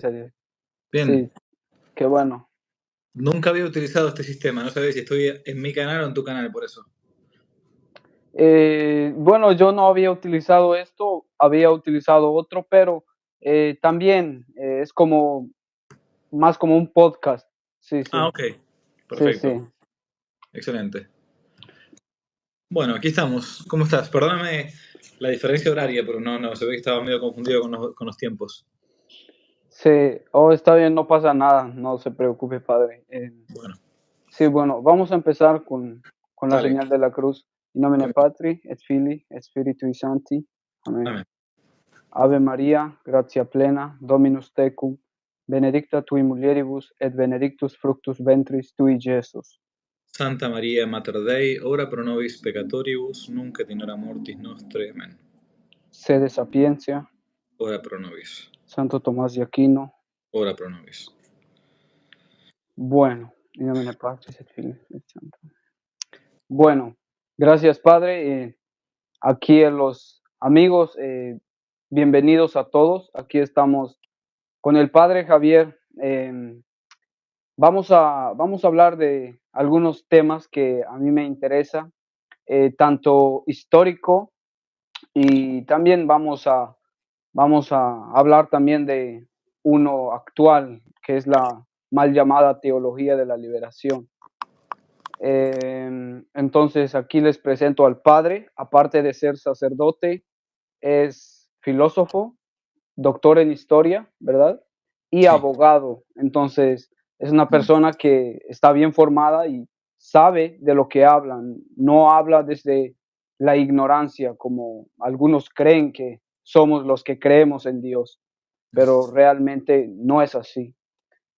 serio. Bien, Sí, qué bueno. nunca había utilizado este sistema, no sabía si estoy en mi canal o en tu canal, por eso. Bueno, yo no había utilizado esto, había utilizado otro, pero también es como más como un podcast. Sí, Ah, sí, ok, sí, perfecto, sí. excelente. Bueno, aquí estamos. ¿Cómo estás? Perdóname la diferencia horaria, pero no, se ve que estaba medio confundido con los tiempos. Sí, oh, está bien, no pasa nada, no se preocupe, padre. Bueno, Sí, bueno, vamos a empezar con la dale. señal de la cruz. In nomine Patri, et Filii, et Spiritui Sancti. Amén. Amén. Ave Maria, gratia plena, Dominus tecum, benedicta tui mulieribus, et benedictus fructus ventris tui, Iesus. Santa María, Mater Dei, ora pro nobis peccatoribus, nunc et in hora mortis nostre. Amén. Sede Sapientia, Ora pro nobis. Santo Tomás de Aquino. Ora pro nobis. Bueno, in nomine Patris, et Filii, et Sancti. Bueno, gracias, Padre. Aquí a los amigos, bienvenidos a todos. Aquí estamos con el Padre Javier. Vamos a hablar de algunos temas que a mí me interesa, tanto histórico y también vamos a hablar también de uno actual, que es la mal llamada teología de la liberación. Entonces aquí les presento al Padre, aparte de ser sacerdote, es filósofo, doctor en historia, ¿verdad? Y Sí. abogado. Entonces, es una Mm. persona que está bien formada y sabe de lo que hablan. No habla desde la ignorancia, como algunos creen que somos los que creemos en Dios, pero realmente no es así.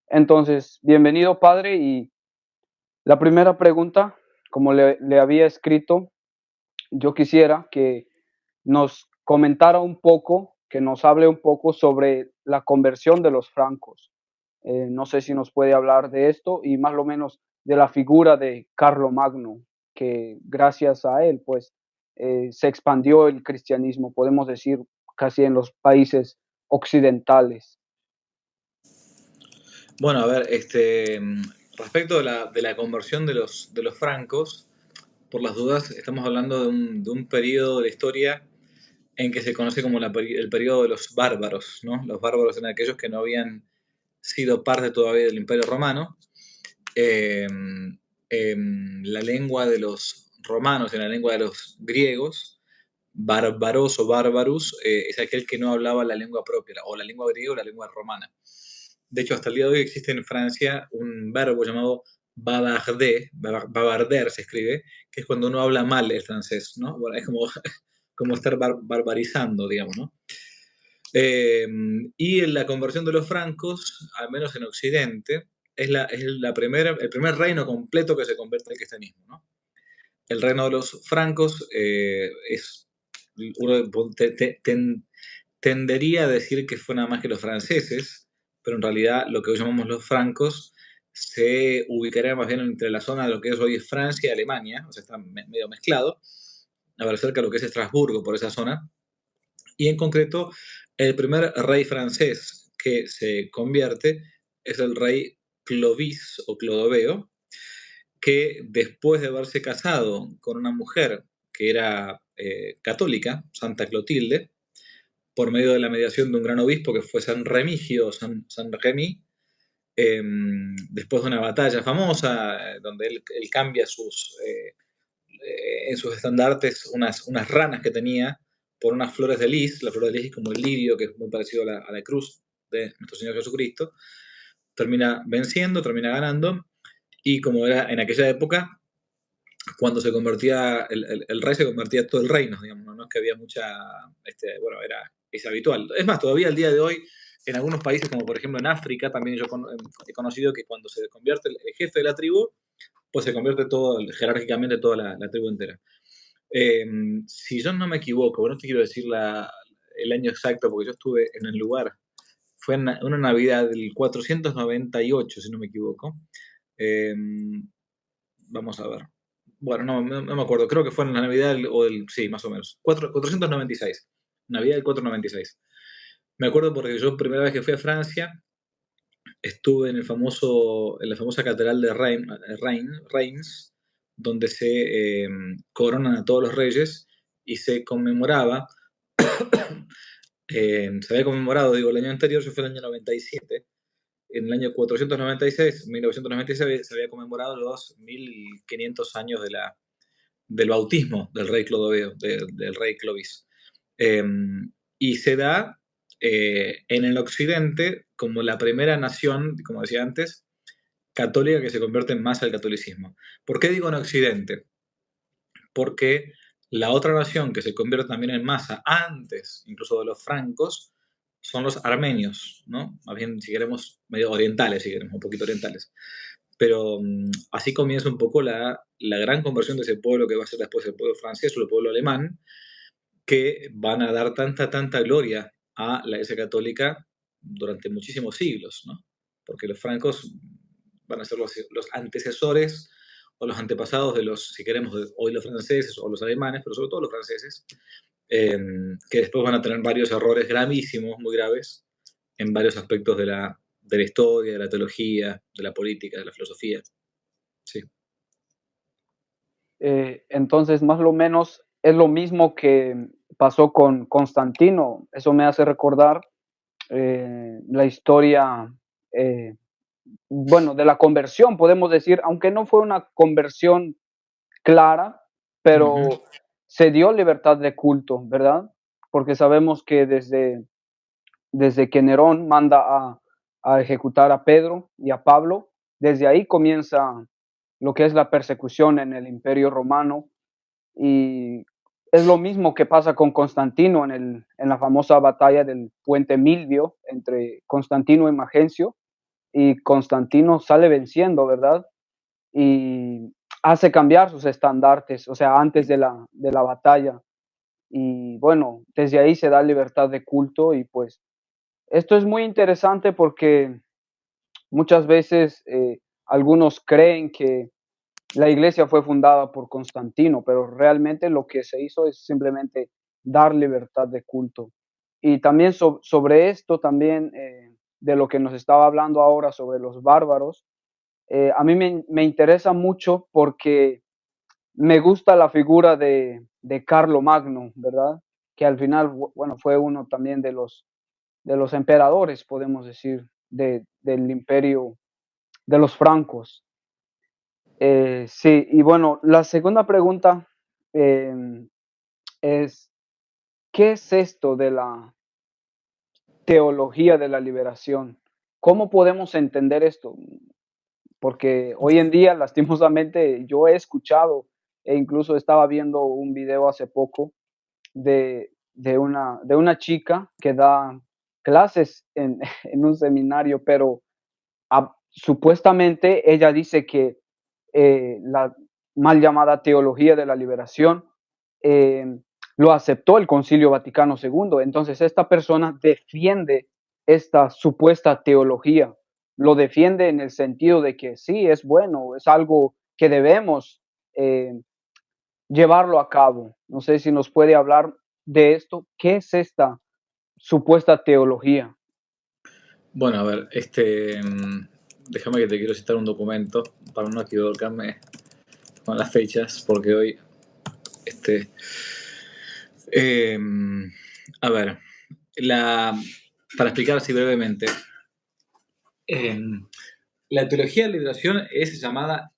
Entonces, bienvenido, Padre, y la primera pregunta, como le había escrito, yo quisiera que nos comentara un poco, que nos hable un poco sobre la conversión de los francos. No sé si nos puede hablar de esto y más o menos de la figura de Carlomagno, que gracias a él, pues, se expandió el cristianismo, podemos decir, casi en los países occidentales. Bueno, a ver, respecto de la conversión de los francos, por las dudas, estamos hablando de un periodo de la historia en que se conoce como el periodo de los bárbaros, ¿no? Los bárbaros eran aquellos que no habían sido parte todavía del Imperio Romano. Eh, la lengua de los romanos, en la lengua de los griegos, bárbaros o bárbarus, es aquel que no hablaba la lengua propia, o la lengua griega o la lengua romana. De hecho, hasta el día de hoy existe en Francia un verbo llamado bavarder, bavarder se escribe, que es cuando uno habla mal el francés, ¿no? Bueno, es como, como estar barbarizando, digamos, ¿no? Y en la conversión de los francos, al menos en Occidente, el primer reino completo que se convierte al cristianismo, ¿no? El reino de los francos uno tendería a decir que fue nada más que los franceses, pero en realidad lo que hoy llamamos los francos se ubicaría más bien entre la zona de lo que es hoy es Francia y Alemania, o sea, está medio mezclado, a ver, cerca de lo que es Estrasburgo, por esa zona, y en concreto el primer rey francés que se convierte es el rey Clovis o Clodoveo, que después de haberse casado con una mujer que era católica, Santa Clotilde, por medio de la mediación de un gran obispo que fue San Remigio, San Remy, después de una batalla famosa, donde él cambia en sus estandartes unas ranas que tenía por unas flores de lis. La flor de lis es como el lirio, que es muy parecido a la cruz de nuestro Señor Jesucristo. Termina venciendo, termina ganando, y como era en aquella época, cuando se convertía, el rey se convertía todo el reino, digamos, no es que había mucha, bueno, es habitual. Es más, todavía al día de hoy, en algunos países, como por ejemplo en África, también he conocido que cuando se convierte el jefe de la tribu, pues se convierte todo, jerárquicamente, toda la tribu entera. Si yo no me equivoco, no te quiero decir el año exacto, porque yo estuve en el lugar, fue en una Navidad del 498, si no me equivoco. Eh, Vamos a ver. Bueno, no me acuerdo, creo que fue en la Navidad sí, más o menos. 496. Navidad del 496. Me acuerdo porque yo primera vez que fui a Francia, estuve en en la famosa catedral de Reims, donde se coronan a todos los reyes y se conmemoraba, se había conmemorado, digo, el año anterior, yo fue el año 97, en el año 496, 1996, se había conmemorado los 1500 años del bautismo del rey Clodoveo, del rey Clovis. Eh, y se da en el occidente como la primera nación, como decía antes, católica que se convierte en masa al catolicismo. ¿Por qué digo en occidente? Porque la otra nación que se convierte también en masa antes, incluso de los francos, son los armenios, ¿no? Más bien, si queremos, medio orientales, si queremos, un poquito orientales. Pero así comienza un poco la gran conversión de ese pueblo que va a ser después el pueblo francés o el pueblo alemán, que van a dar tanta gloria a la Iglesia Católica durante muchísimos siglos, ¿no? Porque los francos van a ser los antecesores o los antepasados de los, si queremos, hoy los franceses o los alemanes, pero sobre todo los franceses, que después van a tener varios errores gravísimos, muy graves, en varios aspectos de la historia, de la teología, de la política, de la filosofía. Sí. Entonces, más o menos es lo mismo que pasó con Constantino. Eso me hace recordar la historia, bueno, de la conversión, podemos decir, aunque no fue una conversión clara, pero se dio libertad de culto, ¿verdad? Porque sabemos que desde que Nerón manda a ejecutar a Pedro y a Pablo, desde ahí comienza lo que es la persecución en el Imperio Romano, y es lo mismo que pasa con Constantino en la famosa batalla del puente Milvio entre Constantino y Magencio, y Constantino sale venciendo, ¿verdad? Y hace cambiar sus estandartes, o sea, antes de la batalla. Y bueno, desde ahí se da libertad de culto, y pues esto es muy interesante porque muchas veces algunos creen que la iglesia fue fundada por Constantino, pero realmente lo que se hizo es simplemente dar libertad de culto. Y también sobre esto, también de lo que nos estaba hablando ahora sobre los bárbaros, a mí me interesa mucho porque me gusta la figura de Carlomagno, ¿verdad? Que al final, bueno, fue uno también de los emperadores, podemos decir, del imperio de los francos. Sí, y bueno, la segunda pregunta es, ¿qué es esto de la teología de la liberación? ¿Cómo podemos entender esto? Porque hoy en día, lastimosamente, yo he escuchado e incluso estaba viendo un video hace poco de una chica que da clases en un seminario, pero supuestamente ella dice que la mal llamada teología de la liberación eh, lo aceptó el Concilio Vaticano II. Entonces esta persona defiende esta supuesta teología, lo defiende en el sentido de que sí, es bueno, es algo que debemos llevarlo a cabo. No sé si nos puede hablar de esto. ¿Qué es esta supuesta teología? Bueno, a ver, déjame que te quiero citar un documento para no equivocarme con las fechas, porque hoy, este, eh, a ver, para explicar así brevemente, eh, la teología de la liberación es llamada,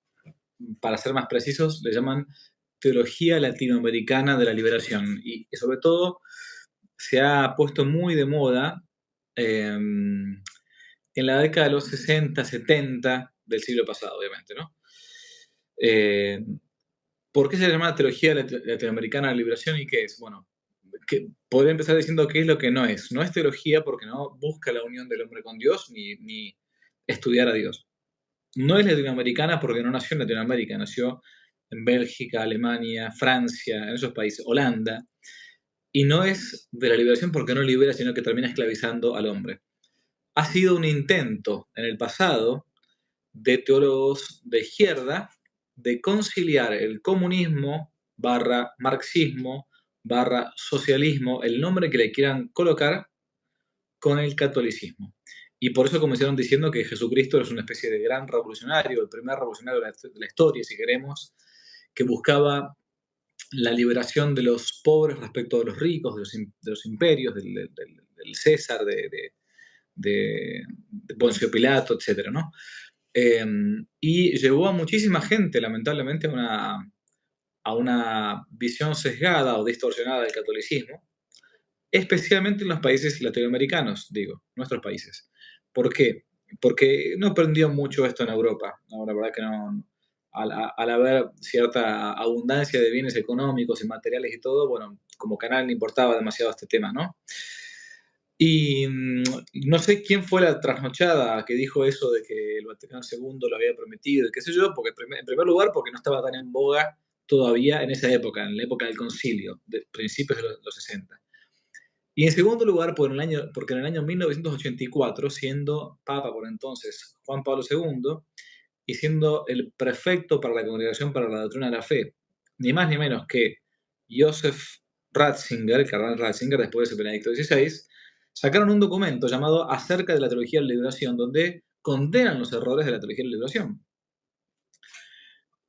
para ser más precisos, le llaman teología latinoamericana de la liberación, y sobre todo se ha puesto muy de moda en la década de los 60, 70 del siglo pasado, obviamente, ¿no? ¿Por qué se llama teología latinoamericana de la liberación y qué es? Bueno, podría empezar diciendo qué es lo que no es. No es teología porque no busca la unión del hombre con Dios ni estudiar a Dios. No es latinoamericana porque no nació en Latinoamérica, nació en Bélgica, Alemania, Francia, en esos países, Holanda. Y no es de la liberación porque no libera, sino que termina esclavizando al hombre. Ha sido un intento en el pasado de teólogos de izquierda de conciliar el comunismo barra marxismo barra socialismo, el nombre que le quieran colocar, con el catolicismo. Y por eso comenzaron diciendo que Jesucristo es una especie de gran revolucionario, el primer revolucionario de la historia, si queremos, que buscaba la liberación de los pobres respecto de los ricos, de los imperios, del César, de Poncio Pilato, etc., ¿no? Y llevó a muchísima gente, lamentablemente, a una visión sesgada o distorsionada del catolicismo, especialmente en los países latinoamericanos, digo, nuestros países. ¿Por qué? Porque no aprendió mucho esto en Europa. No, la verdad que no. Al haber cierta abundancia de bienes económicos y materiales y todo, bueno, como canal no importaba demasiado este tema, ¿no? Y no sé quién fue la trasnochada que dijo eso de que el Vaticano II lo había prometido, y qué sé yo, porque en primer lugar porque no estaba tan en boga todavía en esa época, en la época del concilio, de principios de los 60. Y en segundo lugar, porque en el año 1984, siendo Papa por entonces Juan Pablo II, y siendo el prefecto para la Congregación para la Doctrina de la Fe, ni más ni menos que Joseph Ratzinger, el cardenal Ratzinger, después de Benedicto XVI, sacaron un documento llamado Acerca de la Teología de la Liberación, donde condenan los errores de la Teología de la Liberación.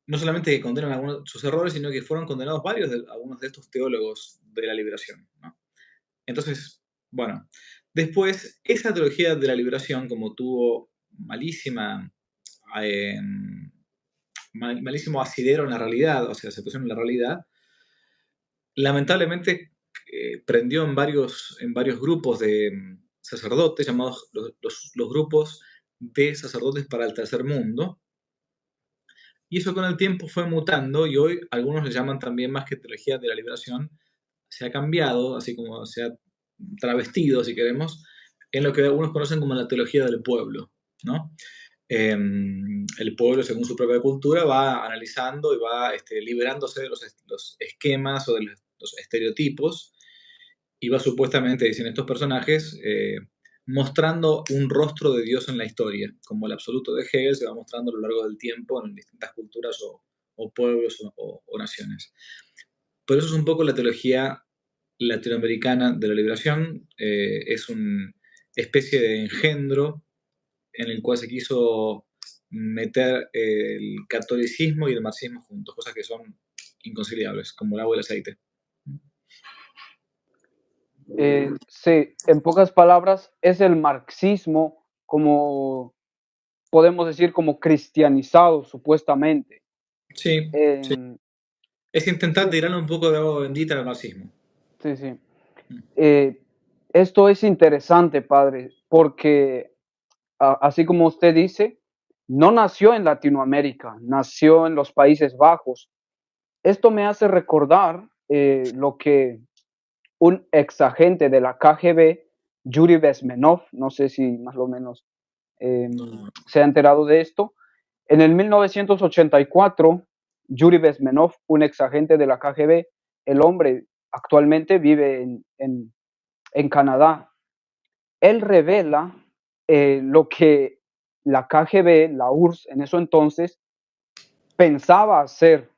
No solamente que condenan algunos de sus errores, sino que fueron condenados algunos de estos teólogos de la liberación, ¿no? Entonces, bueno, después esa teología de la liberación, como tuvo eh, malísimo asidero en la realidad, o sea, se puso en la realidad, lamentablemente prendió en varios grupos de sacerdotes, llamados los grupos de sacerdotes para el tercer mundo, y eso con el tiempo fue mutando, y hoy algunos le llaman también, más que teología de la liberación, se ha cambiado, así como se ha travestido, si queremos, en lo que algunos conocen como la teología del pueblo, ¿no? El pueblo, según su propia cultura, va analizando y va liberándose de los esquemas o de los estereotipos, y va supuestamente, dicen estos personajes, mostrando un rostro de Dios en la historia, como el absoluto de Hegel se va mostrando a lo largo del tiempo en distintas culturas o pueblos o naciones. Pero eso es un poco la teología latinoamericana de la liberación. Es una especie de engendro en el cual se quiso meter el catolicismo y el marxismo juntos, cosas que son inconciliables, como el agua y el aceite. Sí, en pocas palabras, es el marxismo, como podemos decir, como cristianizado, supuestamente. Sí, sí. Eh, Es intentar sí, tirarle un poco de agua bendita al marxismo. sí, sí. Esto es interesante, padre, porque así como usted dice, no nació en Latinoamérica, nació en los Países Bajos. Esto me hace recordar lo que un ex agente de la KGB, Yuri Bezmenov, no sé si más o menos No, se ha enterado de esto. En el 1984, Yuri Bezmenov, un ex agente de la KGB, el hombre actualmente vive en Canadá. Él revela lo que la KGB, la URSS, en eso entonces, pensaba hacer.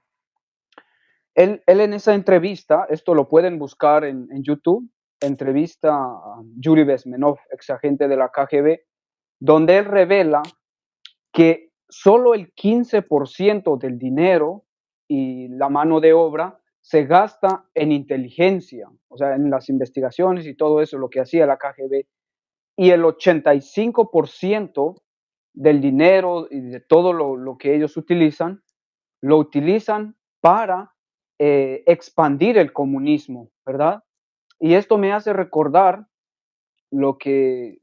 Él en esa entrevista, esto lo pueden buscar en YouTube, entrevista a Yuri Bezmenov, ex agente de la KGB, donde él revela que solo el 15% del dinero y la mano de obra se gasta en inteligencia, o sea, en las investigaciones y todo eso, lo que hacía la KGB, y el 85% del dinero y de todo lo que ellos utilizan, lo utilizan para expandir el comunismo, ¿verdad? Y esto me hace recordar lo que,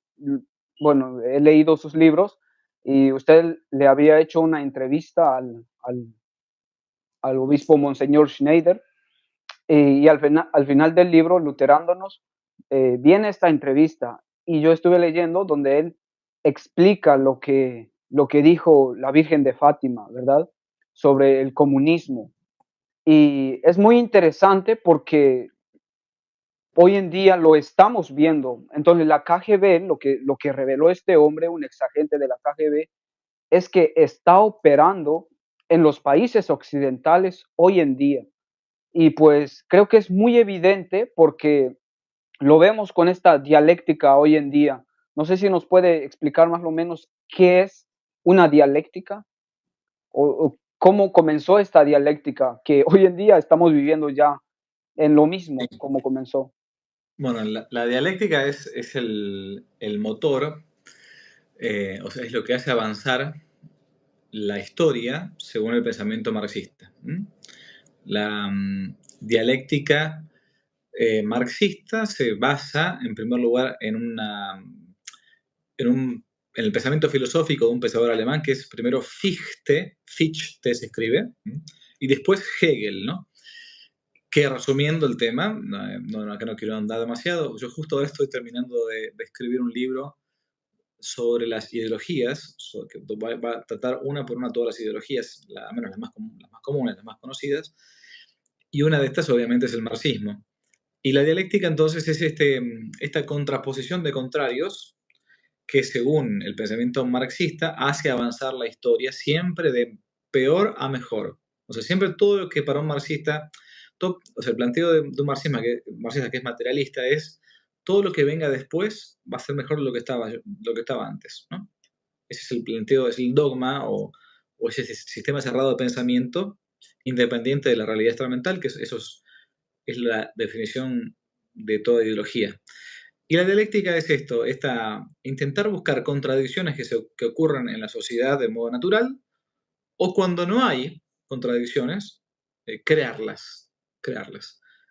bueno, he leído sus libros y usted le había hecho una entrevista al obispo Monseñor Schneider y al final del libro, Luterándonos, viene esta entrevista y yo estuve leyendo donde él explica lo que dijo la Virgen de Fátima, ¿verdad? Sobre el comunismo. Y es muy interesante porque hoy en día lo estamos viendo. Entonces la KGB, lo que reveló este hombre, un exagente de la KGB, es que está operando en los países occidentales hoy en día. Y pues creo que es muy evidente porque lo vemos con esta dialéctica hoy en día, No sé si nos puede explicar más o menos qué es una dialéctica o cómo comenzó esta dialéctica que hoy en día estamos viviendo ya en lo mismo Sí. como comenzó. Bueno, la dialéctica es el motor, o sea, es lo que hace avanzar la historia según el pensamiento marxista. La dialéctica marxista se basa, en primer lugar, en el pensamiento filosófico de un pensador alemán que es primero Fichte se escribe, y después Hegel, ¿no? Que resumiendo el tema, acá no quiero andar demasiado, yo justo ahora estoy terminando de escribir un libro sobre las ideologías, que va a tratar una por una todas las ideologías, al menos las más comunes, las más conocidas, y una de estas obviamente es el marxismo. Y la dialéctica entonces es esta contraposición de contrarios que según el pensamiento marxista hace avanzar la historia siempre de peor a mejor. O sea, siempre todo lo que para un marxista, o sea, el planteo de un marxista que es materialista es todo lo que venga después va a ser mejor de lo que estaba antes, ¿no? Ese es el planteo, es el dogma o ese sistema cerrado de pensamiento independiente de la realidad experimental, que eso es la definición de toda ideología. Y la dialéctica es esto, intentar buscar contradicciones que ocurran en la sociedad de modo natural, o cuando no hay contradicciones, crearlas.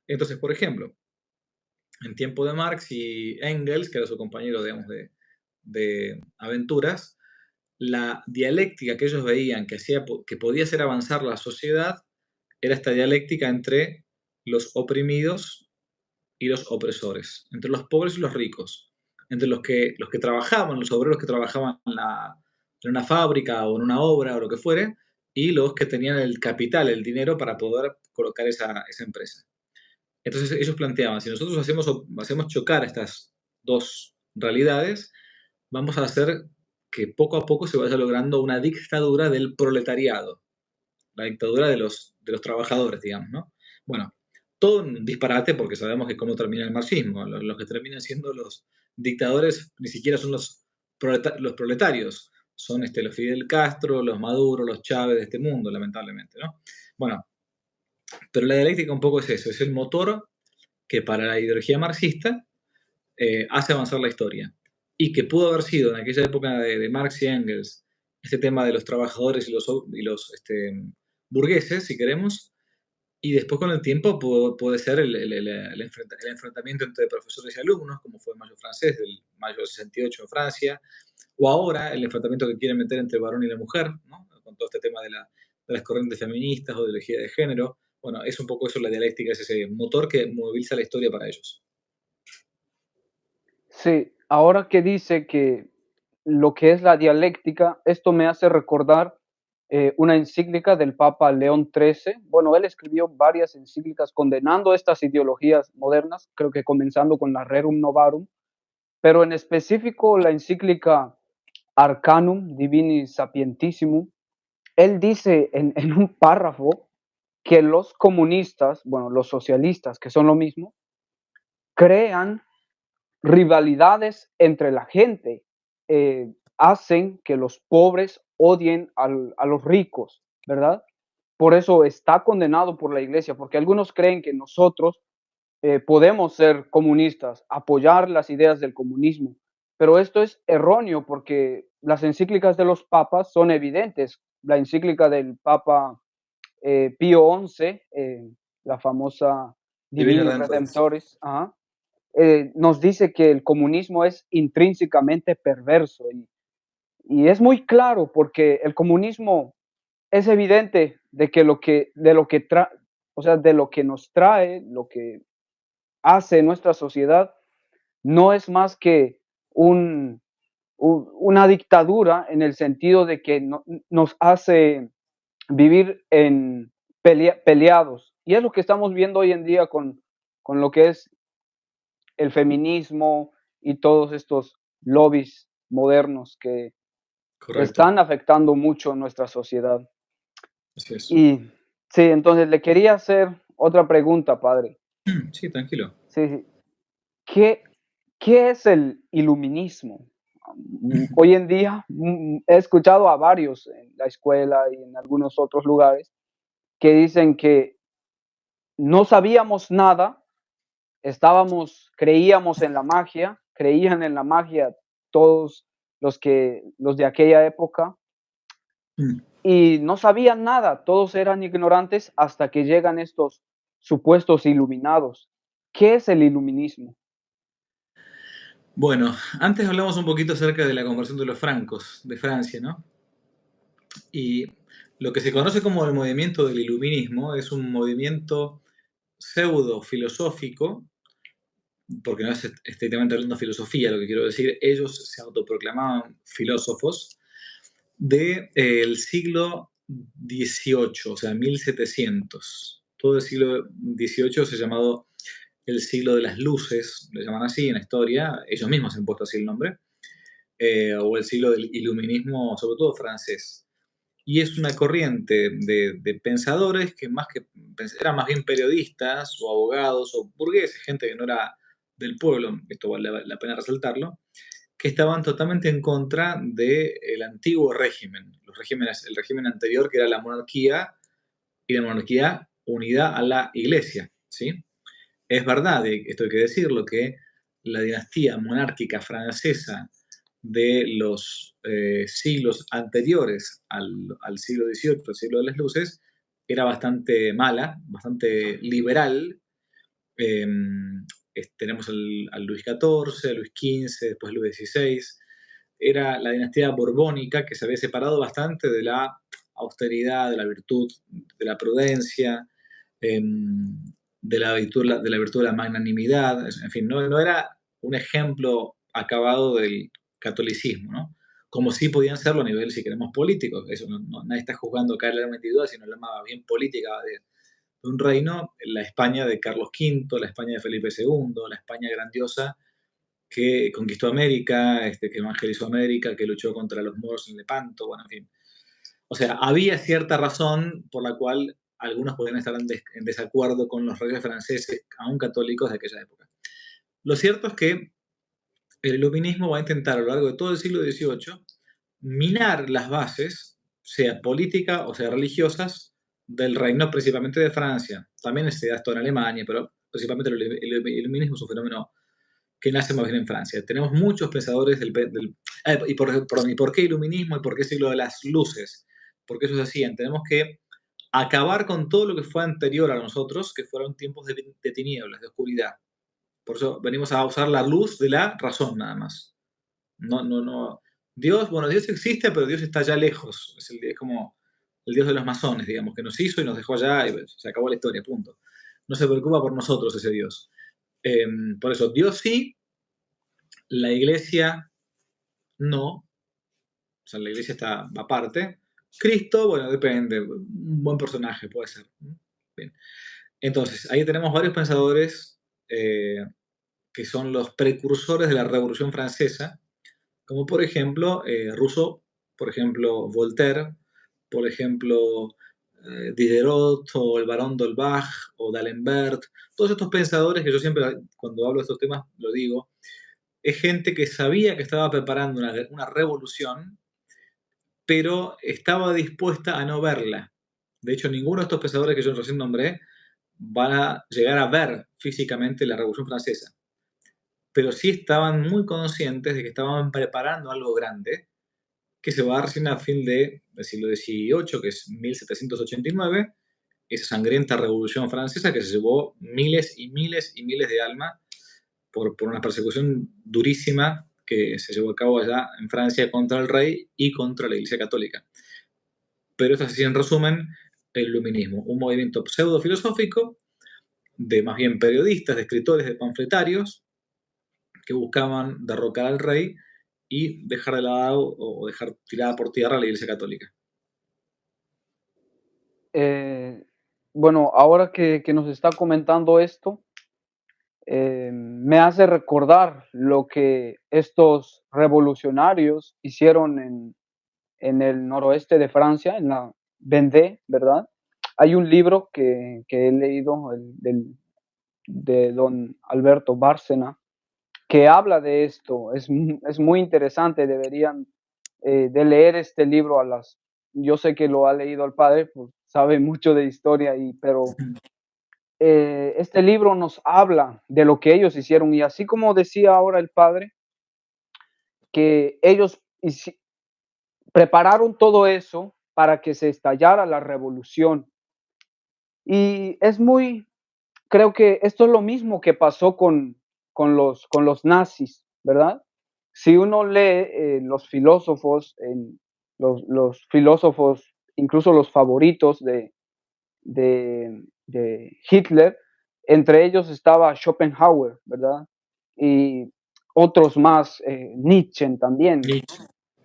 Entonces, por ejemplo, en tiempo de Marx y Engels, que era su compañero, digamos, de aventuras, la dialéctica que ellos veían que podía hacer avanzar la sociedad era esta dialéctica entre los oprimidos y los opresores, entre los pobres y los ricos, entre los que trabajaban, los obreros que trabajaban en una fábrica o en una obra o lo que fuere, y los que tenían el capital, el dinero para poder colocar esa empresa. Entonces ellos planteaban, si nosotros hacemos chocar estas dos realidades, vamos a hacer que poco a poco se vaya logrando una dictadura del proletariado, la dictadura de los trabajadores, digamos, ¿no? Bueno, todo un disparate porque sabemos que cómo termina el marxismo. Los que terminan siendo los dictadores ni siquiera son los proletarios, son los Fidel Castro, los Maduro, los Chávez de este mundo, lamentablemente, ¿no? Bueno, pero la dialéctica un poco es eso, es el motor que para la ideología marxista hace avanzar la historia. Y que pudo haber sido en aquella época de Marx y Engels este tema de los trabajadores y los burgueses, si queremos, y después con el tiempo puede ser el enfrentamiento entre profesores y alumnos, como fue el Mayo francés, del Mayo del 68 en Francia, o ahora el enfrentamiento que quieren meter entre el varón y la mujer, ¿no? Con todo este tema de las corrientes feministas o de ideología de género. Bueno, es un poco eso la dialéctica, es ese motor que moviliza la historia para ellos. Sí, ahora que dice que lo que es la dialéctica, esto me hace recordar una encíclica del Papa León XIII. Bueno, él escribió varias encíclicas condenando estas ideologías modernas, creo que comenzando con la Rerum Novarum, pero en específico la encíclica Arcanum Divini Sapientissimum. Él dice en un párrafo que los comunistas, bueno, los socialistas, que son lo mismo, crean rivalidades entre la gente, hacen que los pobres odien a los ricos, ¿verdad? Por eso está condenado por la iglesia, porque algunos creen que nosotros podemos ser comunistas, apoyar las ideas del comunismo, pero esto es erróneo porque las encíclicas de los papas son evidentes. La encíclica del Papa Pío XI, la famosa Divina Divini Redemptoris. Redemptoris, nos dice que el comunismo es intrínsecamente perverso y es muy claro porque el comunismo es evidente de que de lo que nos trae, lo que hace nuestra sociedad, no es más que un, una dictadura en el sentido de que nos hace vivir peleados. Y es lo que estamos viendo hoy en día con lo que es el feminismo y todos estos lobbies modernos que Correcto, están afectando mucho nuestra sociedad. así es. Y sí, entonces le quería hacer otra pregunta, padre. Sí, tranquilo. Sí, sí. ¿Qué, qué es el iluminismo? Hoy en día he escuchado a varios en la escuela y en algunos otros lugares que dicen que no sabíamos nada, creíamos en la magia, creían en la magia todos los de aquella época, Mm. y no sabían nada, todos eran ignorantes hasta que llegan estos supuestos iluminados. ¿Qué es el iluminismo? Bueno, antes hablamos un poquito acerca de la conversión de los francos de Francia, ¿no? Y lo que se conoce como el movimiento del iluminismo es un movimiento pseudo-filosófico, porque no es estrictamente hablando de filosofía, lo que quiero decir, ellos se autoproclamaban filósofos del siglo XVIII, o sea, 1700. Todo el siglo XVIII se ha llamado el siglo de las luces, le llaman así en la historia, ellos mismos se han puesto así el nombre, o el siglo del iluminismo, sobre todo francés. Y es una corriente de pensadores que eran más bien periodistas o abogados o burgueses, gente que no era del pueblo, esto vale la pena resaltarlo, que estaban totalmente en contra del antiguo régimen, el régimen anterior que era la monarquía y la monarquía unida a la iglesia, ¿sí? Es verdad, esto hay que decirlo, que la dinastía monárquica francesa de los siglos anteriores al siglo XVIII, el siglo de las luces, era bastante mala, bastante liberal. Eh, tenemos al Luis XIV, Luis XV, después Luis XVI. Era la dinastía borbónica que se había separado bastante de la austeridad, de la virtud, de la prudencia, eh, de la virtud de la magnanimidad. En fin, no era un ejemplo acabado del catolicismo, ¿no? Como sí podían serlo a nivel, si queremos, político. Eso nadie está juzgando acá la individual, sino la más bien política de un reino, la España de Carlos V, la España de Felipe II, la España grandiosa que conquistó América, que evangelizó América, que luchó contra los moros en Lepanto, bueno, en fin. O sea, había cierta razón por la cual algunos podían estar en desacuerdo con los reyes franceses, aún católicos de aquella época. Lo cierto es que el iluminismo va a intentar a lo largo de todo el siglo XVIII minar las bases, sea política o sea religiosas, del reino principalmente de Francia. También se da esto en Alemania, pero principalmente el iluminismo es un fenómeno que nace más bien en Francia. Tenemos muchos pensadores ¿y por qué iluminismo y por qué siglo de las luces? Porque ellos decían, tenemos que acabar con todo lo que fue anterior a nosotros, que fueron tiempos de tinieblas, de oscuridad. Por eso venimos a usar la luz de la razón nada más. No. Dios existe, pero Dios está allá lejos. Es como el Dios de los masones, digamos, que nos hizo y nos dejó allá y se acabó la historia, punto. No se preocupa por nosotros ese Dios. Por eso, Dios sí, la iglesia no. O sea, la iglesia está aparte. Cristo, bueno, depende. Un buen personaje puede ser. Bien. Entonces, ahí tenemos varios pensadores que son los precursores de la Revolución Francesa, como por ejemplo Rousseau, por ejemplo Voltaire, por ejemplo Diderot o el Barón d'Holbach o d'Alembert, todos estos pensadores que yo siempre cuando hablo de estos temas lo digo, es gente que sabía que estaba preparando una revolución, pero estaba dispuesta a no verla. De hecho, ninguno de estos pensadores que yo recién nombré van a llegar a ver físicamente la Revolución Francesa, pero sí estaban muy conscientes de que estaban preparando algo grande que se va a dar recién a fin del siglo XVIII, que es 1789, esa sangrienta revolución francesa que se llevó miles y miles y miles de almas por una persecución durísima que se llevó a cabo allá en Francia contra el rey y contra la Iglesia Católica. Pero esto es así en resumen el iluminismo, un movimiento pseudo-filosófico de más bien periodistas, de escritores, de panfletarios que buscaban derrocar al rey y dejar de lado o dejar tirada por tierra a la Iglesia Católica. Bueno, ahora que nos está comentando esto, me hace recordar lo que estos revolucionarios hicieron en el noroeste de Francia, en la Vendée, ¿verdad? Hay un libro que he leído de don Alberto Bárcena, que habla de esto. Es muy interesante, deberían de leer este libro a las... Yo sé que lo ha leído el padre, pues sabe mucho de historia, pero este libro nos habla de lo que ellos hicieron y así como decía ahora el padre, que ellos prepararon todo eso para que se estallara la revolución. Y es muy, creo que esto es lo mismo que pasó con los nazis, ¿verdad? Si uno lee los filósofos, los filósofos, incluso los favoritos de Hitler, entre ellos estaba Schopenhauer, ¿verdad? Y otros más, Nietzsche también. Nietzsche.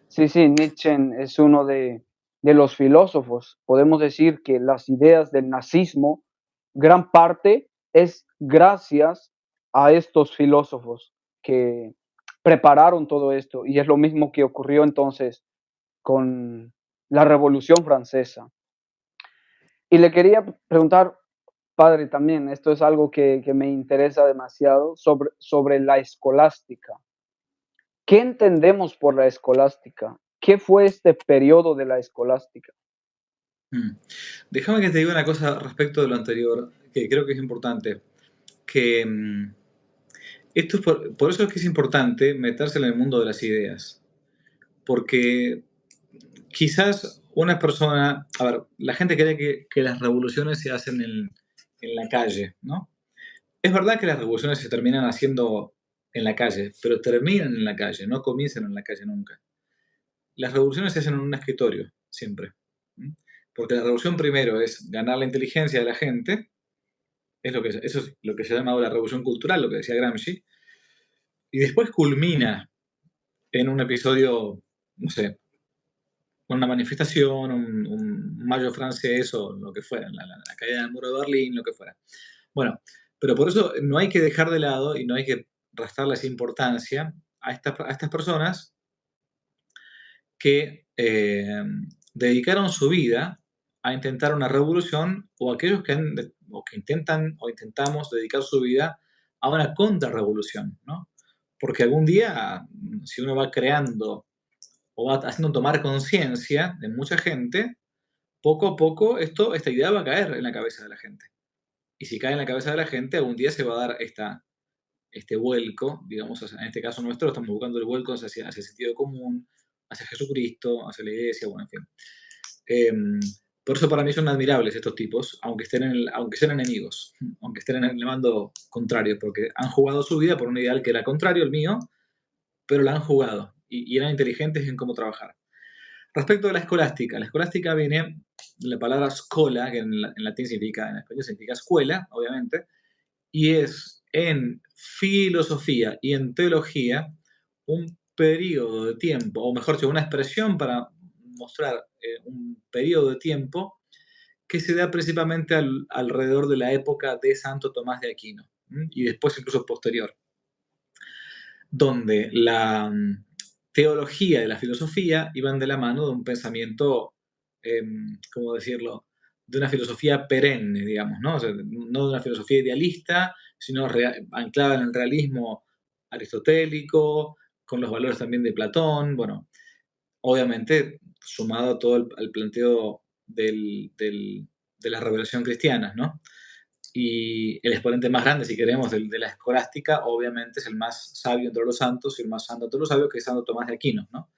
Sí, sí, Nietzsche es uno de los filósofos. Podemos decir que las ideas del nazismo, gran parte es gracias a estos filósofos que prepararon todo esto. Y es lo mismo que ocurrió entonces con la Revolución Francesa. Y le quería preguntar, padre, también, esto es algo que me interesa demasiado, sobre la escolástica. ¿Qué entendemos por la escolástica? ¿Qué fue este periodo de la escolástica? Mm. Déjame que te diga una cosa respecto de lo anterior, que creo que es importante. Que esto es por eso es que es importante meterse en el mundo de las ideas. Porque quizás una persona, a ver, la gente cree que las revoluciones se hacen en la calle, ¿no? Es verdad que las revoluciones se terminan haciendo en la calle, pero terminan en la calle, no comienzan en la calle nunca. Las revoluciones se hacen en un escritorio, siempre. ¿Mm? Porque la revolución primero es ganar la inteligencia de la gente, eso es lo que se llama ahora la revolución cultural, lo que decía Gramsci, y después culmina en un episodio, no sé, una manifestación, un mayo francés o lo que fuera, la caída del muro de Berlín, lo que fuera. Bueno, pero por eso no hay que dejar de lado y no hay que restarles importancia a estas personas que dedicaron su vida a intentar una revolución o aquellos o que intentan o intentamos dedicar su vida a una contrarrevolución, ¿no? Porque algún día, si uno va creando o va haciendo tomar conciencia de mucha gente, poco a poco esta idea va a caer en la cabeza de la gente. Y si cae en la cabeza de la gente, algún día se va a dar este vuelco, digamos, en este caso nuestro, estamos buscando el vuelco hacia el sentido común, hacia Jesucristo, hacia la iglesia, bueno, en fin. Por eso para mí son admirables estos tipos, aunque sean enemigos, aunque estén en el bando contrario, porque han jugado su vida por un ideal que era contrario al mío, pero la han jugado y eran inteligentes en cómo trabajar. Respecto a la escolástica viene de la palabra scola, que en latín significa, en español significa escuela, obviamente, y es en filosofía y en teología un periodo de tiempo, o mejor dicho, una expresión para mostrar un periodo de tiempo que se da principalmente alrededor de la época de Santo Tomás de Aquino, y después incluso posterior, donde la teología y la filosofía iban de la mano de un pensamiento, ¿cómo decirlo?, de una filosofía perenne, digamos, ¿no? O sea, no de una filosofía idealista, sino anclada en el realismo aristotélico, con los valores también de Platón, bueno, obviamente sumado a todo al planteo de la revelación cristiana, ¿no? Y el exponente más grande, si queremos, de la escolástica, obviamente es el más sabio entre los santos y el más santo entre los sabios, que es Santo Tomás de Aquino, ¿no?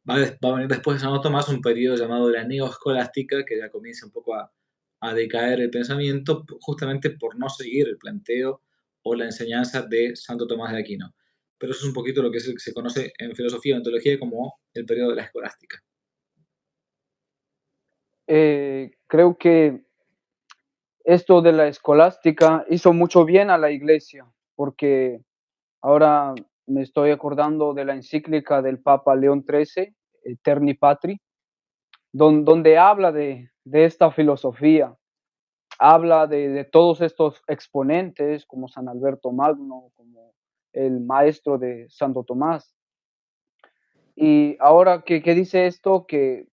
Va a venir después de Santo Tomás un periodo llamado de la neoescolástica, que ya comienza un poco a decaer el pensamiento, justamente por no seguir el planteo o la enseñanza de Santo Tomás de Aquino. Pero eso es un poquito lo que se conoce en filosofía y en teología como el periodo de la escolástica. Creo que esto de la escolástica hizo mucho bien a la iglesia, porque ahora me estoy acordando de la encíclica del Papa León XIII, Eterni Patri, donde habla de esta filosofía, habla de todos estos exponentes como San Alberto Magno, como el maestro de Santo Tomás. Y ahora que dice esto, que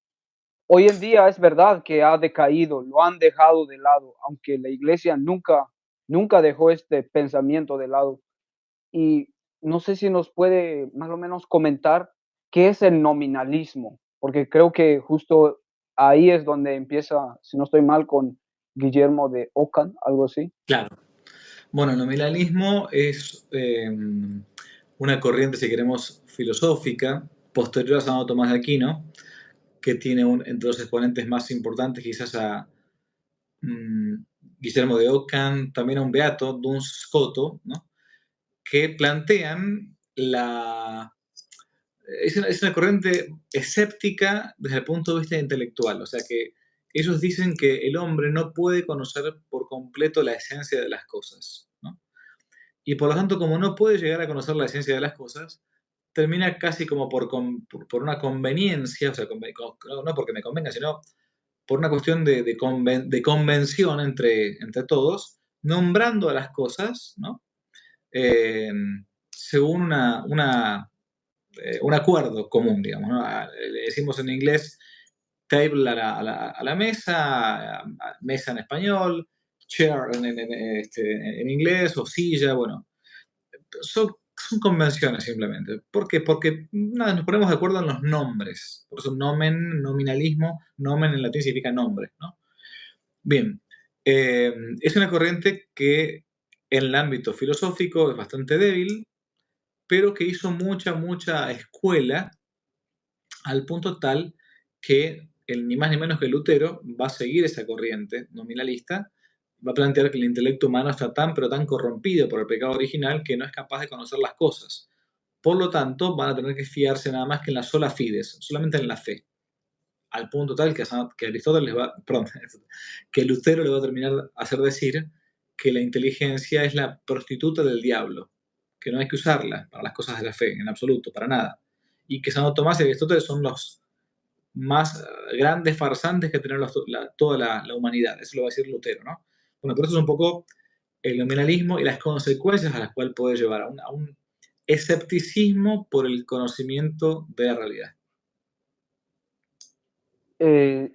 hoy en día es verdad que ha decaído, lo han dejado de lado, aunque la iglesia nunca dejó este pensamiento de lado. y no sé si nos puede más o menos comentar qué es el nominalismo, porque creo que justo ahí es donde empieza, si no estoy mal, con Guillermo de Ockham, algo así. Claro. Bueno, el nominalismo es una corriente, si queremos, filosófica, posterior a Santo Tomás de Aquino, que tiene entre los exponentes más importantes quizás a mm, Guillermo de Ockham, también a un beato, Duns Scoto, ¿no? Que plantean es una corriente escéptica desde el punto de vista intelectual, o sea que ellos dicen que el hombre no puede conocer por completo la esencia de las cosas, ¿no? Y por lo tanto, como no puede llegar a conocer la esencia de las cosas, termina casi como por una conveniencia, o sea, no porque me convenga, sino por una cuestión de convención entre todos, nombrando a las cosas, ¿no? Eh, según un acuerdo común, digamos, ¿no? Le decimos en inglés table a la mesa, mesa en español, chair en inglés o silla, bueno, son convenciones simplemente. ¿Por qué? Porque nada, nos ponemos de acuerdo en los nombres. Por eso nominalismo, nomen en latín significa nombre, ¿no? Bien, es una corriente que en el ámbito filosófico es bastante débil, pero que hizo mucha escuela al punto tal que ni más ni menos que Lutero va a seguir esa corriente nominalista, va a plantear que el intelecto humano está tan pero tan corrompido por el pecado original que no es capaz de conocer las cosas. Por lo tanto, van a tener que fiarse nada más que en la sola fides, solamente en la fe. Al punto tal que Aristóteles perdón, que Lutero le va a terminar a hacer decir que la inteligencia es la prostituta del diablo, que no hay que usarla para las cosas de la fe, en absoluto, para nada. Y que Santo Tomás y Aristóteles son los más grandes farsantes que tiene toda la humanidad. Eso lo va a decir Lutero, ¿no? Bueno, pero eso es un poco el nominalismo y las consecuencias a las cuales puede llevar a un escepticismo por el conocimiento de la realidad.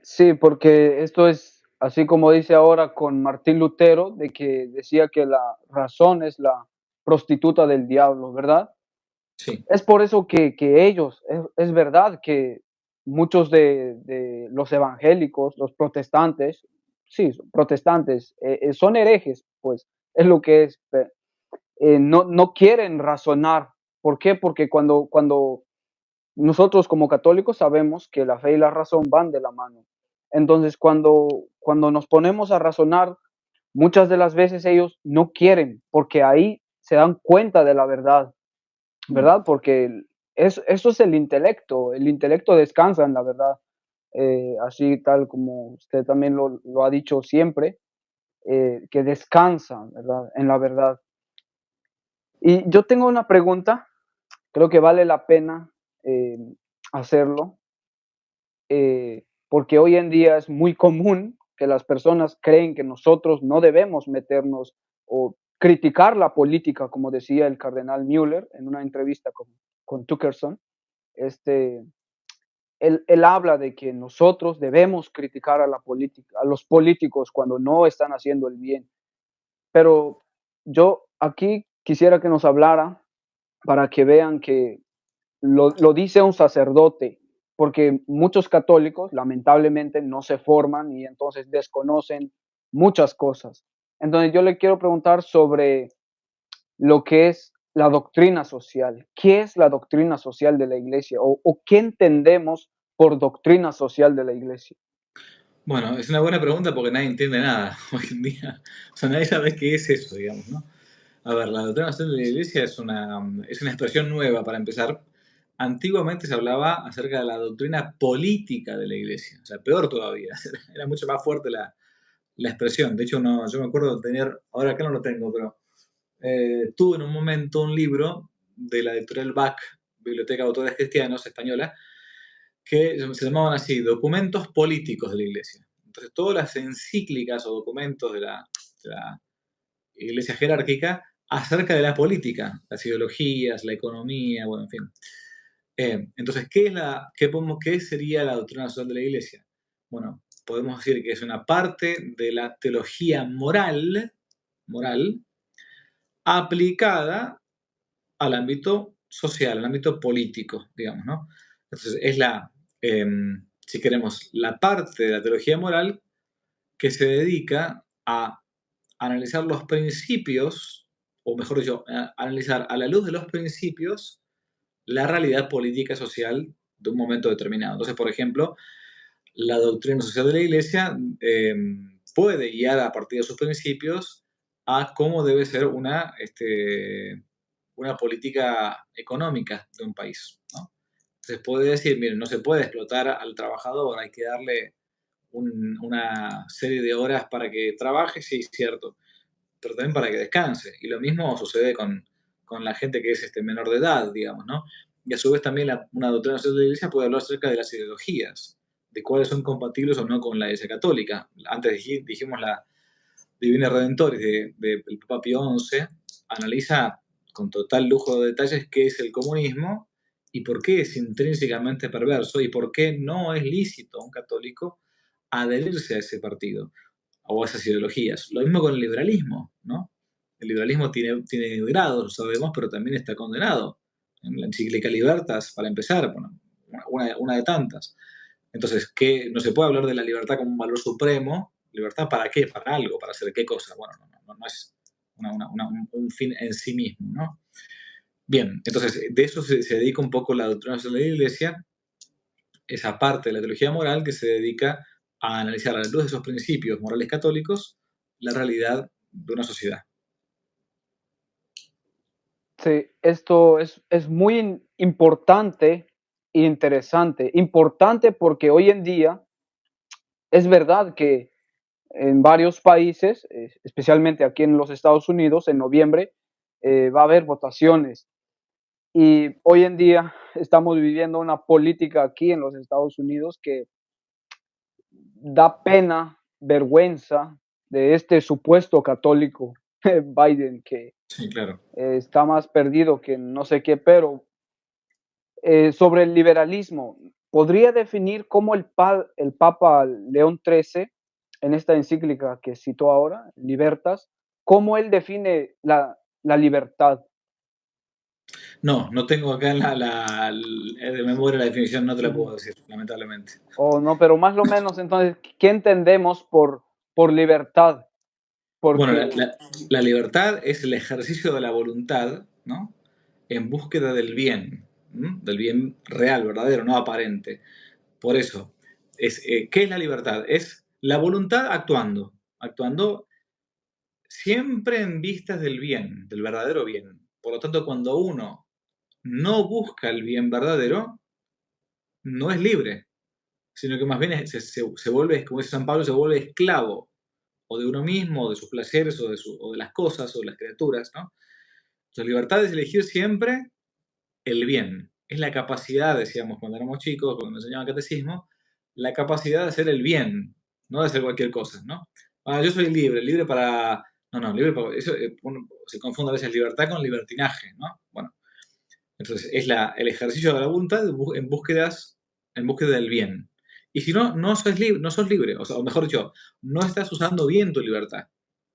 Sí, porque esto es así como dice ahora con Martín Lutero, de que decía que la razón es la prostituta del diablo, ¿verdad? Sí. Es por eso que ellos, es verdad que muchos de los evangélicos, los protestantes, sí, protestantes, son herejes, pues es lo que es, no quieren razonar. ¿Por qué? Porque cuando nosotros como católicos sabemos que la fe y la razón van de la mano. Entonces, cuando nos ponemos a razonar, muchas de las veces ellos no quieren, porque ahí se dan cuenta de la verdad, Mm. ¿verdad? Porque eso es el intelecto descansa en la verdad, así tal como usted también lo ha dicho siempre, que descansa, ¿verdad? En la verdad. Y yo tengo una pregunta, creo que vale la pena hacerlo. Porque hoy en día es muy común que las personas creen que nosotros no debemos meternos o criticar la política, como decía el cardenal Müller en una entrevista con Tuckerson. Este, él habla de que nosotros debemos criticar a la política, a los políticos cuando no están haciendo el bien. Pero yo aquí quisiera que nos hablara para que vean que lo dice un sacerdote, porque muchos católicos lamentablemente no se forman y entonces desconocen muchas cosas. Entonces yo le quiero preguntar sobre lo que es la doctrina social. ¿Qué es la doctrina social de la iglesia? ¿O qué entendemos por doctrina social de la iglesia? Bueno, es una buena pregunta porque nadie entiende nada hoy en día. O sea, nadie sabe qué es eso, digamos, ¿no? A ver, la doctrina social de la iglesia es una expresión nueva para empezar. Antiguamente se hablaba acerca de la doctrina política de la iglesia, o sea, peor todavía, era mucho más fuerte la expresión. De hecho, no, yo me acuerdo de tener, ahora acá no lo tengo, pero tuve en un momento un libro de la editorial BAC, Biblioteca de Autores Cristianos Española, que se llamaban así, documentos políticos de la iglesia. Entonces, todas las encíclicas o documentos de la iglesia jerárquica acerca de la política, las ideologías, la economía, bueno, en fin. Entonces, ¿qué sería la doctrina social de la iglesia? Bueno, podemos decir que es una parte de la teología moral aplicada al ámbito social, al ámbito político, digamos, ¿no? Entonces, es si queremos, la parte de la teología moral que se dedica a analizar los principios, o mejor dicho, a analizar a la luz de los principios la realidad política y social de un momento determinado. Entonces, por ejemplo, la doctrina social de la Iglesia puede guiar a partir de sus principios a cómo debe ser una política económica de un país, ¿no? Entonces puede decir, miren, no se puede explotar al trabajador, hay que darle una serie de horas para que trabaje, sí, cierto, pero también para que descanse. Y lo mismo sucede con la gente que es menor de edad, digamos, ¿no? Y a su vez también una doctrina social de la Iglesia puede hablar acerca de las ideologías, de cuáles son compatibles o no con la Iglesia Católica. Antes dijimos la Divina Redentoris del Papa Pío XI, analiza con total lujo de detalles qué es el comunismo y por qué es intrínsecamente perverso y por qué no es lícito a un católico adherirse a ese partido o a esas ideologías. Lo mismo con el liberalismo, ¿no? El liberalismo tiene grados, lo sabemos, pero también está condenado. En la encíclica Libertas, para empezar, bueno, una de tantas. Entonces, ¿qué? No se puede hablar de la libertad como un valor supremo. ¿Libertad para qué? Para algo, para hacer qué cosa. Bueno, no es un fin en sí mismo, ¿no? Bien, entonces, de eso se dedica un poco la doctrina de la Iglesia, esa parte de la teología moral que se dedica a analizar a la luz de esos principios morales católicos la realidad de una sociedad. Sí, esto es muy importante e interesante. Importante porque hoy en día es verdad que en varios países, especialmente aquí en los Estados Unidos, en noviembre, va a haber votaciones. Y hoy en día estamos viviendo una política aquí en los Estados Unidos que da pena, vergüenza de este supuesto católico Biden, que Sí, claro. está más perdido que no sé qué, pero sobre el liberalismo, ¿podría definir cómo el Papa León XIII, en esta encíclica que citó ahora, Libertas, cómo él define la libertad? No tengo acá de memoria la definición, no te la Ujú. puedo decir, lamentablemente. O no, pero más o menos, entonces, ¿qué entendemos por libertad? Bueno, Porque la libertad es el ejercicio de la voluntad, ¿no? En búsqueda del bien, ¿m? Del bien real, verdadero, no aparente. Por eso, ¿qué es la libertad? Es la voluntad actuando siempre en vistas del bien, del verdadero bien. Por lo tanto, cuando uno no busca el bien verdadero, no es libre, sino que más bien se vuelve, como dice San Pablo, se vuelve esclavo o de uno mismo, o de sus placeres, o de las cosas, o de las criaturas, ¿no? Entonces, libertad es elegir siempre el bien. Es la capacidad, decíamos cuando éramos chicos, cuando nos enseñaban catecismo, la capacidad de hacer el bien, no de hacer cualquier cosa, ¿no? Ah, yo soy libre, libre para... No, libre para... Eso, uno se confunde a veces libertad con libertinaje, ¿no? Bueno, entonces es el ejercicio de la voluntad en búsqueda del bien. Y si no, no sos libre, o mejor dicho, no estás usando bien tu libertad.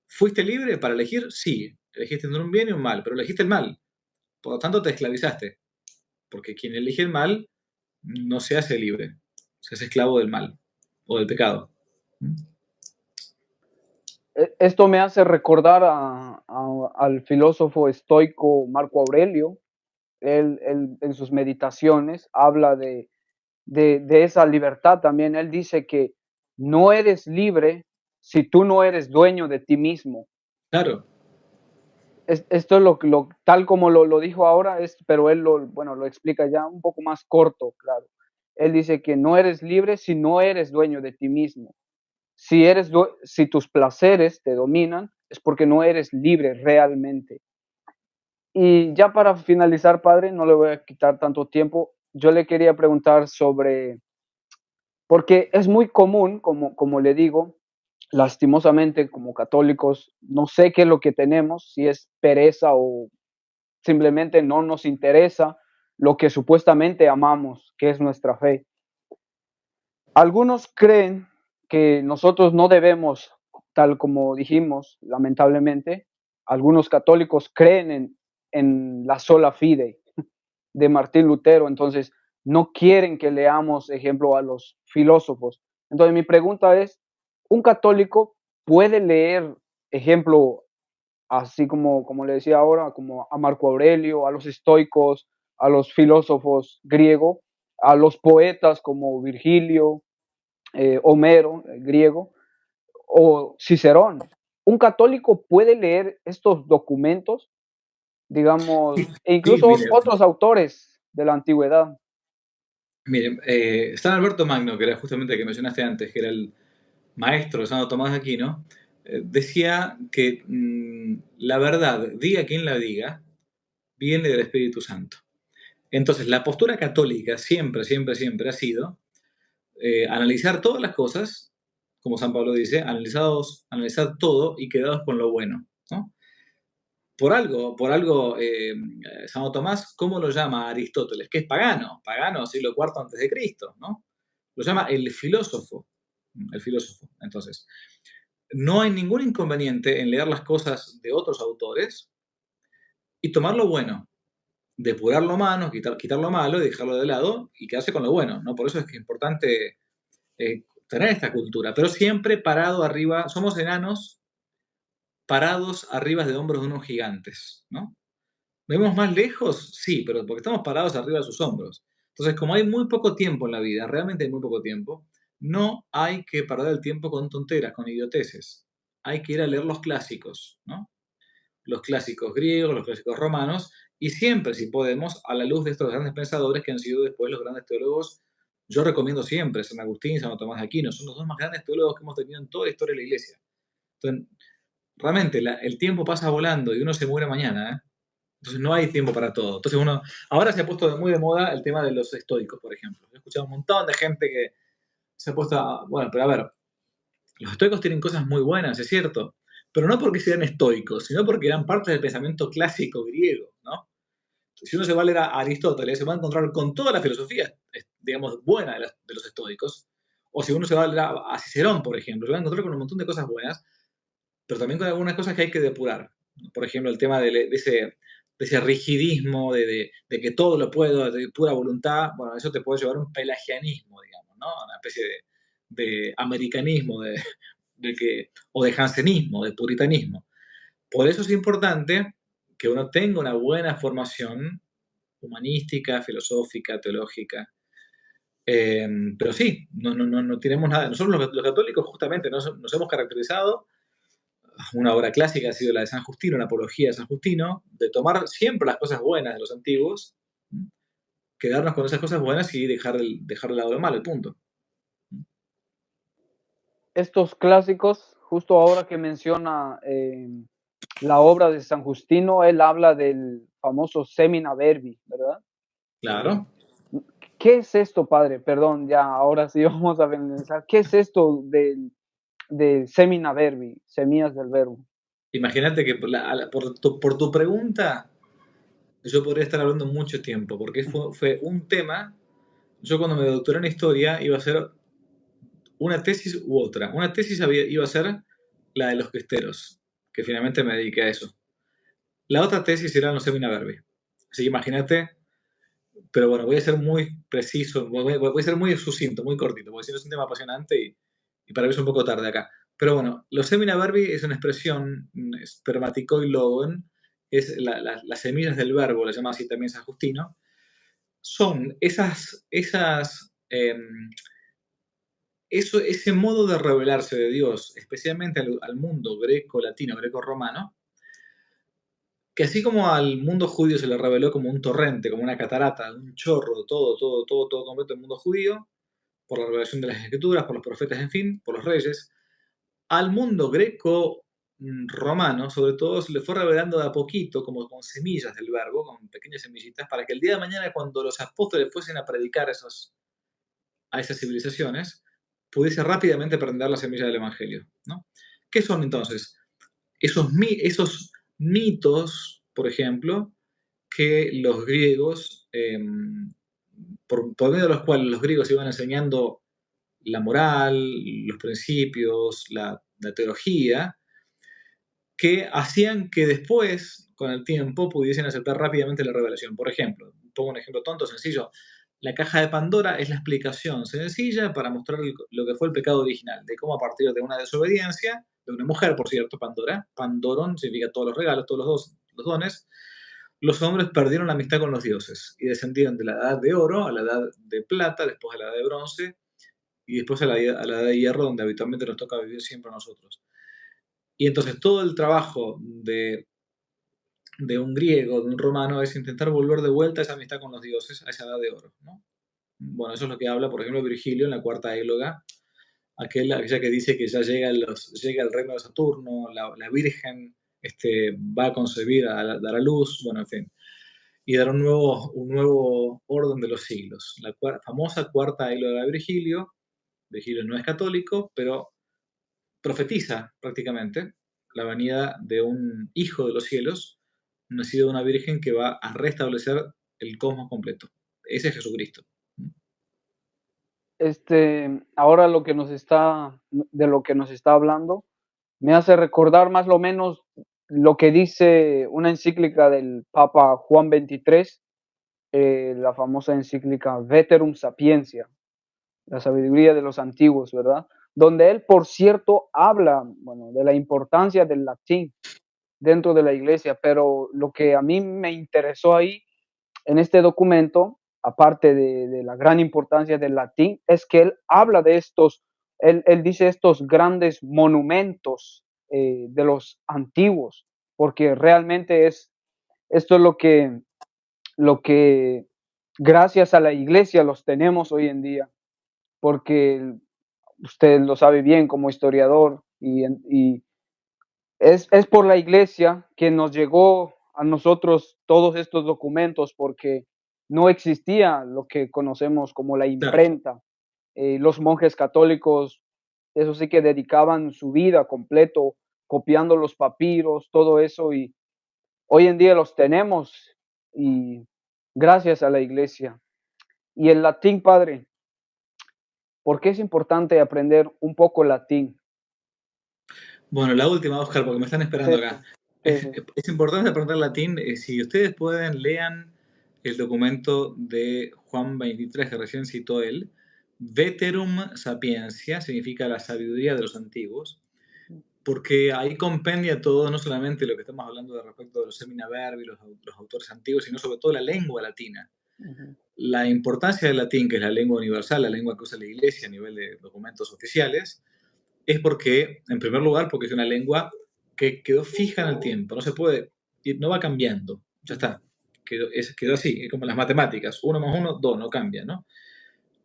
¿Fuiste libre para elegir? Sí, elegiste entre un bien y un mal, pero elegiste el mal. Por lo tanto, te esclavizaste. Porque quien elige el mal no se hace libre, se hace esclavo del mal o del pecado. esto me hace recordar al filósofo estoico Marco Aurelio. Él en sus meditaciones habla de esa libertad también. Él dice que no eres libre si tú no eres dueño de ti mismo. Claro, Esto es tal como lo dijo ahora, pero él lo explica ya un poco más corto, claro. Él dice que no eres libre si no eres dueño de ti mismo. Si tus placeres te dominan, es porque no eres libre realmente. Y ya para finalizar, padre, no le voy a quitar tanto tiempo. Yo le quería preguntar porque es muy común, como le digo, lastimosamente como católicos, no sé qué es lo que tenemos, si es pereza o simplemente no nos interesa lo que supuestamente amamos, que es nuestra fe. Algunos creen que nosotros no debemos, tal como dijimos, lamentablemente, algunos católicos creen en la sola fide de Martín Lutero, entonces no quieren que leamos, ejemplo, a los filósofos. Entonces mi pregunta es, ¿un católico puede leer, ejemplo, así como le decía ahora, como a Marco Aurelio, a los estoicos, a los filósofos griegos, a los poetas como Virgilio, Homero, griego, o Cicerón? ¿Un católico puede leer estos documentos, digamos, e Sí, incluso otros autores de la antigüedad? mire, San Alberto Magno, que era justamente el que mencionaste antes, que era el maestro de Santo Tomás de Aquino, decía que la verdad, diga quien la diga, viene del Espíritu Santo. Entonces, la postura católica siempre, siempre, siempre ha sido analizar todas las cosas, como San Pablo dice, analizar todo y quedados con lo bueno, ¿no? Por algo, Santo Tomás, ¿cómo lo llama Aristóteles? Que es pagano, pagano siglo IV antes de Cristo, ¿no? Lo llama el filósofo, el filósofo. Entonces, no hay ningún inconveniente en leer las cosas de otros autores y tomar lo bueno, depurar lo malo, quitar lo malo y dejarlo de lado y quedarse con lo bueno, ¿no? Por eso es que es importante tener esta cultura, pero siempre parado arriba, somos enanos parados arriba de hombros de unos gigantes, ¿no? ¿Vemos más lejos? Sí, pero porque estamos parados arriba de sus hombros. Entonces, como hay muy poco tiempo en la vida, realmente hay muy poco tiempo, no hay que perder el tiempo con tonteras, con idioteces. Hay que ir a leer los clásicos, ¿no? Los clásicos griegos, los clásicos romanos, y siempre, si podemos, a la luz de estos grandes pensadores que han sido después los grandes teólogos. Yo recomiendo siempre San Agustín y San Tomás de Aquino, son los dos más grandes teólogos que hemos tenido en toda la historia de la Iglesia. Entonces, realmente el tiempo pasa volando y uno se muere mañana, ¿eh? Entonces no hay tiempo para todo. Entonces ahora se ha puesto muy de moda el tema de los estoicos, por ejemplo. He escuchado un montón de gente que se ha puesto bueno, pero a ver, los estoicos tienen cosas muy buenas, es cierto, pero no porque sean estoicos, sino porque eran parte del pensamiento clásico griego, ¿no? Si uno se va a leer a Aristóteles, se va a encontrar con toda la filosofía, digamos, buena de los estoicos. O si uno se va a leer a Cicerón, por ejemplo, se va a encontrar con un montón de cosas buenas, pero también con algunas cosas que hay que depurar. Por ejemplo, el tema de ese rigidismo, de que todo lo puedo, de pura voluntad, bueno, eso te puede llevar a un pelagianismo, digamos, ¿no? Una especie de americanismo, o de jansenismo, de puritanismo. Por eso es importante que uno tenga una buena formación humanística, filosófica, teológica. Pero sí, no tenemos nada. Nosotros los católicos justamente nos hemos caracterizado. Una obra clásica ha sido la de San Justino, la apología de San Justino, de tomar siempre las cosas buenas de los antiguos, quedarnos con esas cosas buenas y dejar de lado lo malo, el punto. Estos clásicos, justo ahora que menciona la obra de San Justino, él habla del famoso Semina Verbi, ¿verdad? Claro. ¿Qué es esto, padre? Perdón, ya ahora sí vamos a pensar. ¿Qué es esto de Semina Verbi, semillas del verbo? Imagínate que por tu pregunta yo podría estar hablando mucho tiempo, porque fue un tema. Yo cuando me doctoré en historia iba a hacer una tesis u otra. Una tesis iba a ser la de los cristeros, que finalmente me dediqué a eso. La otra tesis era los semina verbi. Así que imagínate, pero bueno, voy a ser muy preciso, voy a ser muy sucinto, muy cortito, porque si no es un tema apasionante y para mí es un poco tarde acá. Pero bueno, los semina verbi es una expresión spermaticoilogon, es las semillas del verbo, la llama así también San Justino, son ese modo de revelarse de Dios, especialmente al mundo greco-latino, greco-romano, que así como al mundo judío se le reveló como un torrente, como una catarata, un chorro, todo completo el mundo judío, por la revelación de las escrituras, por los profetas, en fin, por los reyes, al mundo greco romano, sobre todo, se le fue revelando de a poquito, como con semillas del verbo, con pequeñas semillitas, para que el día de mañana, cuando los apóstoles fuesen a predicar a esas civilizaciones, pudiese rápidamente prender la semilla del Evangelio, ¿no? ¿Qué son entonces? Esos mitos, por ejemplo, que los griegos, por medio de los cuales los griegos iban enseñando la moral, los principios, la teología, que hacían que después, con el tiempo pudiesen aceptar rápidamente la revelación. Por ejemplo, pongo un ejemplo tonto, sencillo. La caja de Pandora es la explicación sencilla para mostrar lo que fue el pecado original, de cómo a partir de una desobediencia, de una mujer, por cierto, Pandora, Pandoron significa todos los regalos, todos los dones, los hombres perdieron la amistad con los dioses y descendieron de la edad de oro a la edad de plata, después a la edad de bronce y después a la edad de hierro, donde habitualmente nos toca vivir siempre a nosotros. Y entonces todo el trabajo de un griego, de un romano, es intentar volver de vuelta a esa amistad con los dioses, a esa edad de oro, ¿no? Bueno, eso es lo que habla, por ejemplo, Virgilio en la cuarta égloga, aquella que dice que ya llega el reino de Saturno, la Virgen va a concebir, dar a luz, bueno, en fin, y dar un nuevo orden de los siglos. La famosa cuarta égloga de Virgilio. Virgilio no es católico, pero profetiza prácticamente la venida de un hijo de los cielos, nacido de una virgen que va a restablecer el cosmos completo. Ese es Jesucristo. Ahora de lo que nos está hablando, me hace recordar más o menos lo que dice una encíclica del Papa Juan XXIII, la famosa encíclica Veterum Sapientia, la sabiduría de los antiguos, ¿verdad? Donde él, por cierto, habla, bueno, de la importancia del latín dentro de la iglesia, pero lo que a mí me interesó ahí en este documento, aparte de la gran importancia del latín, es que él habla de él dice estos grandes monumentos de los antiguos, porque realmente esto es lo que gracias a la iglesia los tenemos hoy en día, porque usted lo sabe bien como historiador y es por la iglesia que nos llegó a nosotros todos estos documentos, porque no existía lo que conocemos como la Claro. imprenta. Los monjes católicos, eso sí que dedicaban su vida completo copiando los papiros, todo eso, y hoy en día los tenemos y gracias a la iglesia. Y el latín, padre, ¿por qué es importante aprender un poco latín? Bueno, la última, Oscar, porque me están esperando Sí, acá. sí, sí. Es importante aprender latín. Si ustedes pueden, lean el documento de Juan 23 que recién citó él. Veterum Sapientia significa la sabiduría de los antiguos, porque ahí compendia todo, no solamente lo que estamos hablando de respecto de los semina verbi, los autores antiguos, sino sobre todo la lengua latina. Ujú. La importancia del latín, que es la lengua universal, la lengua que usa la iglesia a nivel de documentos oficiales, es porque, en primer lugar, porque es una lengua que quedó fija en el tiempo, no se puede, no va cambiando, ya está, quedó así, es como las matemáticas, 1 más 1, 2, no cambia, ¿no?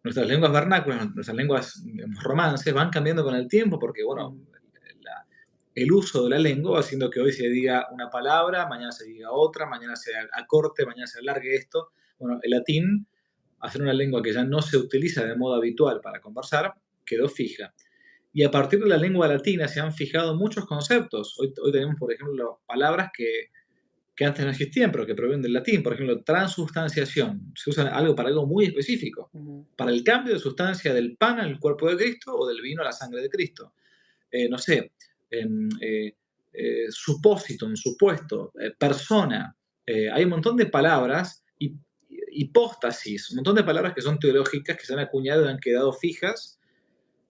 Nuestras lenguas vernáculas, nuestras lenguas romances van cambiando con el tiempo porque, bueno, el uso de la lengua va haciendo que hoy se diga una palabra, mañana se diga otra, mañana se acorte, mañana se alargue esto. Bueno, el latín, al ser una lengua que ya no se utiliza de modo habitual para conversar, quedó fija. Y a partir de la lengua latina se han fijado muchos conceptos. Hoy tenemos, por ejemplo, palabras que antes no existían, pero que provienen del latín. Por ejemplo, transubstanciación. Se usa algo para algo muy específico. Ujú. Para el cambio de sustancia del pan al cuerpo de Cristo o del vino a la sangre de Cristo. No sé, supósito, supuesto, persona. Hay un montón de palabras, hipóstasis, un montón de palabras que son teológicas, que se han acuñado y han quedado fijas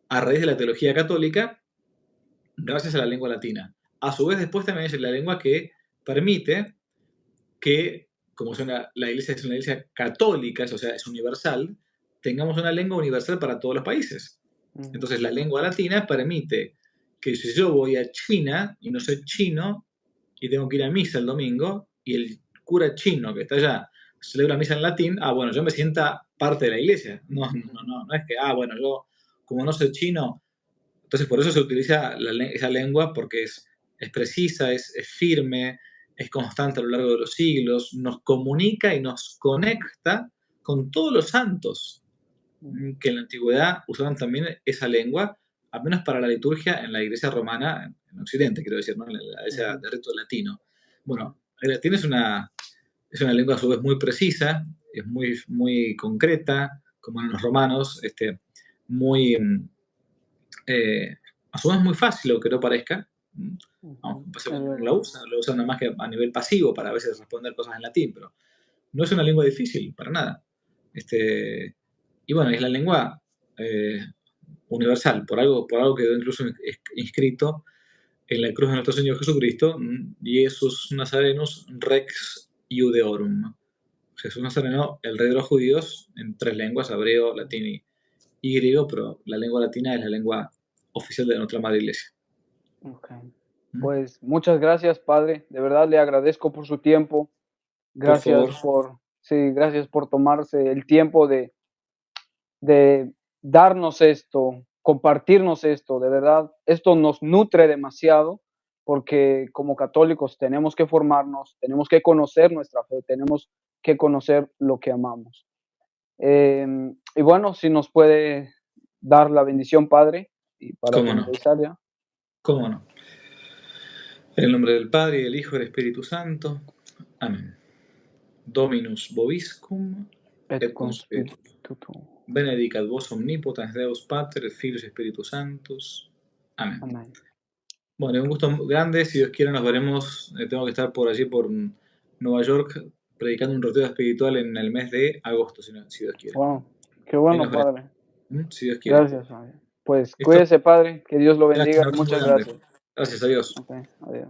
a raíz de la teología católica, gracias a la lengua latina. A su vez, después también es la lengua que permite que, como la iglesia es una iglesia católica, o sea, es universal, tengamos una lengua universal para todos los países. Ujú. Entonces, la lengua latina permite que si yo voy a China y no soy chino y tengo que ir a misa el domingo y el cura chino que está allá celebra misa en latín, bueno, yo me sienta parte de la iglesia. No es que, bueno, yo como no soy chino, entonces por eso se utiliza esa lengua porque es precisa, es firme, es constante a lo largo de los siglos, nos comunica y nos conecta con todos los santos que en la antigüedad usaban también esa lengua, al menos para la liturgia en la iglesia romana, en Occidente, quiero decir, ¿no? En la iglesia de rito latino. Bueno, el latín es una lengua a su vez muy precisa, es muy concreta, como en los romanos, muy, a su vez muy fácil, aunque no parezca, Pues, lo usa nada más que a nivel pasivo para a veces responder cosas en latín, pero no es una lengua difícil, para nada. Y bueno, es la lengua universal, por algo quedó incluso inscrito en la cruz de nuestro Señor Jesucristo, Jesus Nazarenus Rex Iudeorum. Jesús Nazareno, el rey de los judíos, en 3 lenguas, hebreo, latín y griego, pero la lengua latina es la lengua oficial de nuestra madre iglesia. Okay. Pues muchas gracias, Padre. De verdad le agradezco por su tiempo. Gracias gracias por tomarse el tiempo de darnos esto, compartirnos esto. De verdad, esto nos nutre demasiado porque como católicos tenemos que formarnos, tenemos que conocer nuestra fe, tenemos que conocer lo que amamos. Y bueno, si nos puede dar la bendición, Padre, y para finalizar ya. ¿Cómo no? En el nombre del Padre, y del Hijo y del Espíritu Santo. Amén. Dominus vobiscum et cum spiritu. Benedicat vos omnipotens Deus Pater, Filius y Spiritus Sanctus. Amén. Amén. Bueno, es un gusto grande. Si Dios quiere, nos veremos. Tengo que estar por allí, por Nueva York, predicando un retiro espiritual en el mes de agosto, si Dios quiere. Wow, qué bueno, Padre. Si Dios quiere. Gracias, Padre. Pues cuídese, Padre. Que Dios lo bendiga. Gracias, muchas gracias. Gracias a Dios. Okay, adiós.